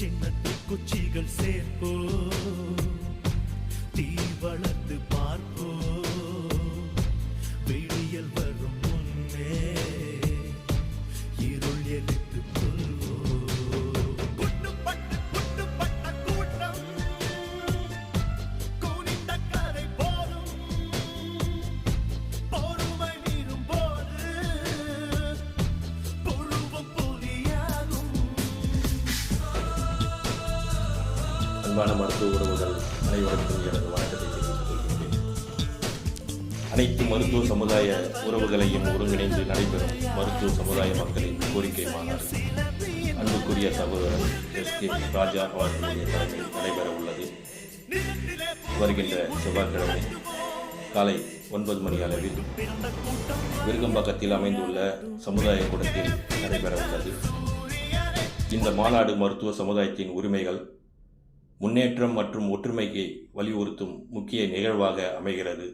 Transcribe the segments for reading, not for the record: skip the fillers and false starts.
சின்னத்து குச்சிகள் சேர்ப்போ தீ வளர்த்து பார்ப்போ விடியல் வரும் முன்னே இருள் எதிர்த்து கொள்வோ குட்டுப்பட்ட கூட்டம் கூனிட்ட கரை போலும் பொறுமை மீறும் போது புழுவும் புலியாகும். அன்பான மருத்துவ உறவுகள் அனைவருக்கும் எனது வணக்கத்தை தெரிவித்துக் கொள்கின்றேன். அனைத்து மருத்துவ சமுதாய உறவுகளையும் ஒருங்கிணைந்து நடைபெறும் மருத்துவ சமுதாய மக்களின் கோரிக்கை மாநாடு அன்புக்குரிய சகோதரர் எஸ்.கே. ராஜா அவர்களுடைய தலைமையில் நடைபெற உள்ளது. வருகின்ற செவ்வாய்க்கிழமை காலை 9 மணி அளவில் விருகம்பாக்கத்தில் அமைந்துள்ள சமுதாய கூடத்தில் நடைபெற உள்ளது. இந்த மாநாடு மருத்துவ சமுதாயத்தின் உரிமைகள், முன்னேற்றம் மற்றும் ஒற்றுமைக்கு வலியுறுத்தும் முக்கிய நிகழ்வாக அமைகிறது.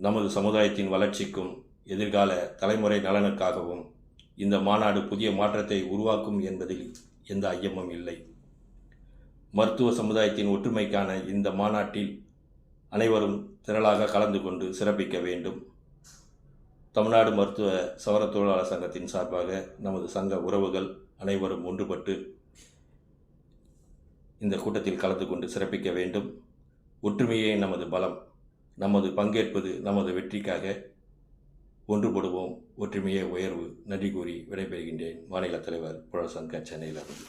நமது சமுதாயத்தின் வளர்ச்சிக்கும் எதிர்கால தலைமுறை நலனுக்காகவும் இந்த மாநாடு புதிய மாற்றத்தை உருவாக்கும் என்பதில் எந்த ஐயமும் இல்லை. மருத்துவ சமுதாயத்தின் ஒற்றுமைக்கான இந்த மாநாட்டில் அனைவரும் திரளாக கலந்து கொண்டு சிறப்பிக்க வேண்டும். தமிழ்நாடு மருத்துவ சவர தொழிலாளர் சங்கத்தின் சார்பாக நமது சங்க உறவுகள் அனைவரும் ஒன்றுபட்டு இந்த கூட்டத்தில் கலந்து கொண்டு சிறப்பிக்க வேண்டும். ஒற்றுமையே நமது பலம், நமது பங்கேற்பது நமது வெற்றிக்காக. ஒன்றுபடுவோம், ஒற்றுமையே உயர்வு. நன்றி கூறி விடைபெறுகின்றேன். மாநில தலைவர் புழல் சங்கர், சென்னையிலிருந்து.